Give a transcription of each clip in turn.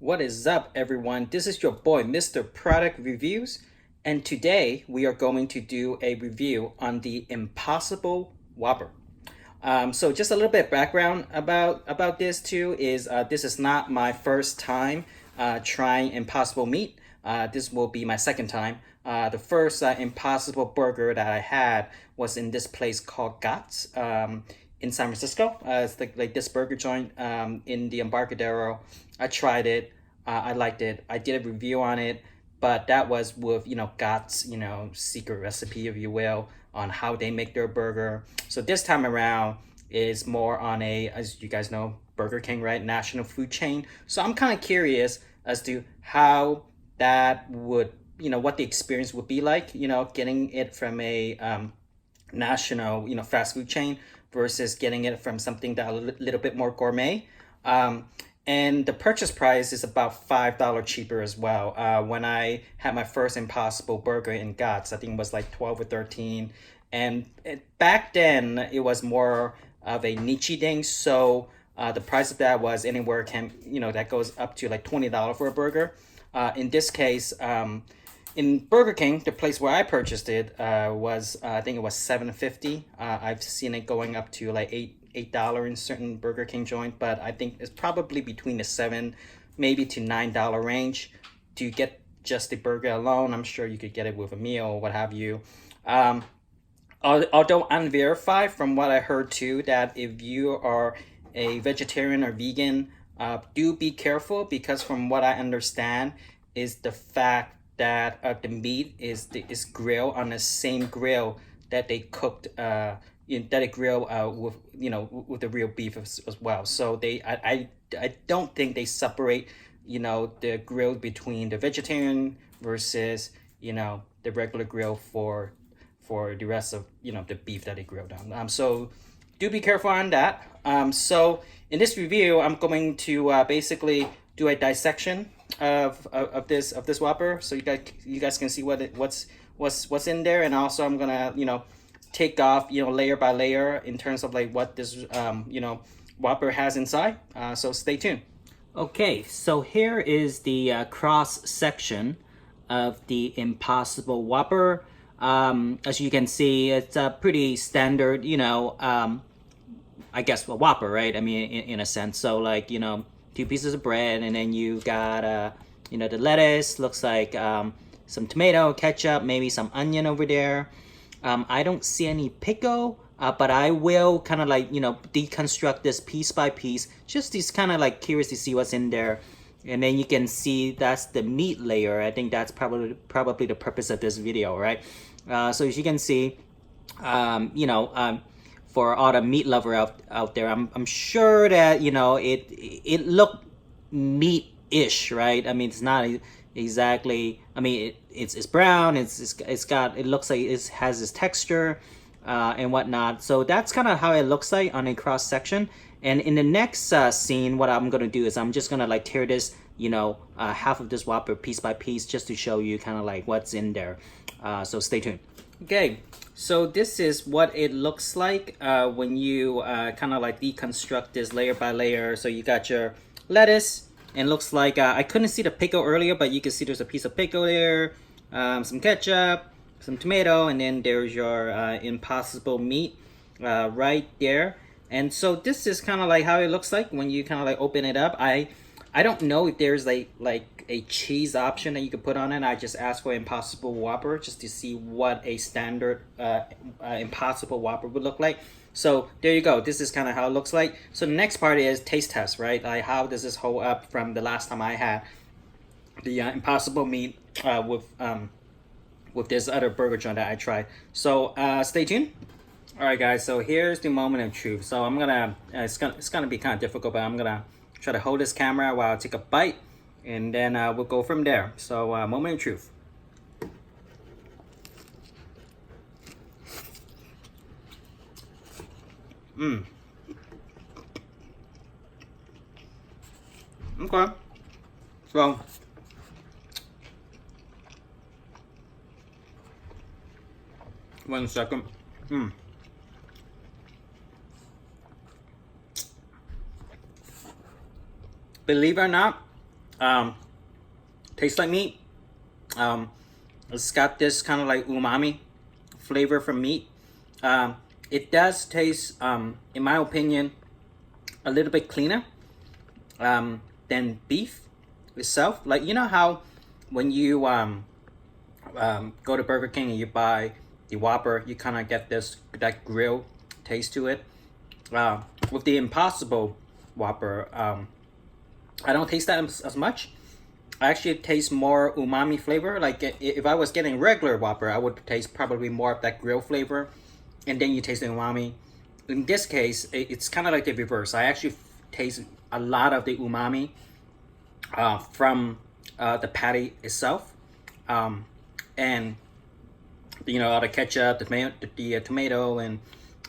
What is up, everyone? This is your boy, Mr. Product Reviews, and today we are going to do a review on the Impossible Whopper. So just a little bit of background about this too is this is not my first time trying Impossible Meat. This will be my second time. The first Impossible Burger that I had was in this place called Gott's in San Francisco. It's like this burger joint in the Embarcadero. I tried it. I liked it. I did a review on it, but that was with Gott's secret recipe, if you will, on how they make their burger. So this time around is more on a, as you guys know, Burger King, right? National food chain. So I'm kind of curious as to how that would, what the experience would be like, getting it from a national, fast food chain versus getting it from something that a little bit more gourmet. And the purchase price is about $5 cheaper as well. When I had my first Impossible Burger in Gott's, I think it was like 12 or 13. And back then, it was more of a niche thing. So the price of that was anywhere that goes up to like $20 for a burger. In this case, in Burger King, the place where I purchased it was I think it was $7.50. I've seen it going up to like $8 in certain Burger King joint, but I think it's probably between the $7 maybe to $9 range to get just the burger alone. I'm sure you could get it with a meal or what have you. Although unverified, from what I heard too, that if you are a vegetarian or vegan, do be careful, because from what I understand is the fact that the meat is grilled on the same grill that they cooked that they grill with with the real beef as well. So I don't think they separate the grill between the vegetarian versus the regular grill for the rest of the beef that they grilled on. So do be careful on that. So in this review, I'm going to basically do a dissection of this Whopper, so you guys can see what's in there, and also I'm gonna take off layer by layer in terms of like what this Whopper has inside. So stay tuned. Okay, so here is the cross section of the Impossible Whopper. As you can see, it's a pretty standard, I guess a Whopper, right? I mean, in a sense. So like, two pieces of bread, and then you got, the lettuce, looks like some tomato, ketchup, maybe some onion over there. I don't see any pickle, but I will kind of like, deconstruct this piece by piece, just kind of like curious to see what's in there. And then you can see that's the meat layer. I think that's probably the purpose of this video, right? So as you can see, for all the meat lover out there, I'm sure that it looked meat-ish, right? I mean, it's not exactly. I mean, it's brown. It looks like it has this texture and whatnot. So that's kind of how it looks like on a cross section. And in the next scene, what I'm gonna do is I'm just gonna like tear this, half of this Whopper piece by piece, just to show you kind of like what's in there. So stay tuned. Okay, so this is what it looks like when you kind of like deconstruct this layer by layer. So you got your lettuce, and looks like I couldn't see the pickle earlier, but you can see there's a piece of pickle there, some ketchup, some tomato, and then there's your Impossible meat right there. And so this is kind of like how it looks like when you kind of like open it up. I don't know if there's like a cheese option that you could put on it. I just asked for Impossible Whopper just to see what a standard Impossible Whopper would look like. So there you go. This is kind of how it looks like. So the next part is taste test, right? Like how does this hold up from the last time I had the Impossible meat with this other burger joint that I tried. So stay tuned. All right, guys. So here's the moment of truth. So I'm gonna it's gonna be kind of difficult, but I'm gonna try to hold this camera while I take a bite, and then we'll go from there. So moment of truth. Okay. So one second. Believe it or not, Tastes like meat. It's got this kind of like umami flavor from meat. It does taste, in my opinion, a little bit cleaner than beef itself. Like, you know how when you go to Burger King and you buy the Whopper, you kind of get that grill taste to it. With the Impossible Whopper, I don't taste that as much. I actually taste more umami flavor. Like if I was getting regular Whopper, I would taste probably more of that grill flavor, and then you taste the umami. In this case, it's kind of like the reverse. I actually taste a lot of the umami from the patty itself, and all the ketchup, the tomato,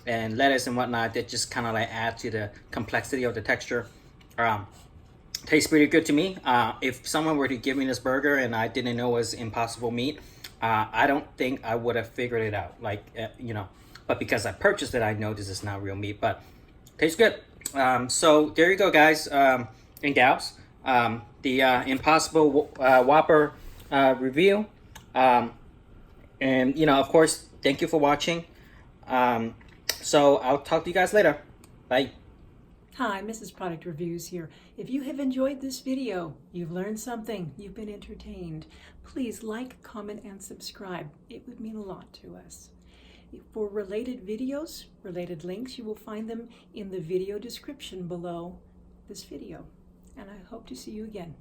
and lettuce and whatnot. That just kind of like add to the complexity of the texture. Tastes pretty good to me. If someone were to give me this burger and I didn't know it was Impossible meat, I don't think I would have figured it out. But because I purchased it, I know this is not real meat. But tastes good. So there you go, guys and gals. The Impossible Whopper review. And of course, thank you for watching. So I'll talk to you guys later. Bye. Hi, Mrs. Product Reviews here. If you have enjoyed this video, you've learned something, you've been entertained, please like, comment, and subscribe. It would mean a lot to us. For related videos, related links, you will find them in the video description below this video. And I hope to see you again.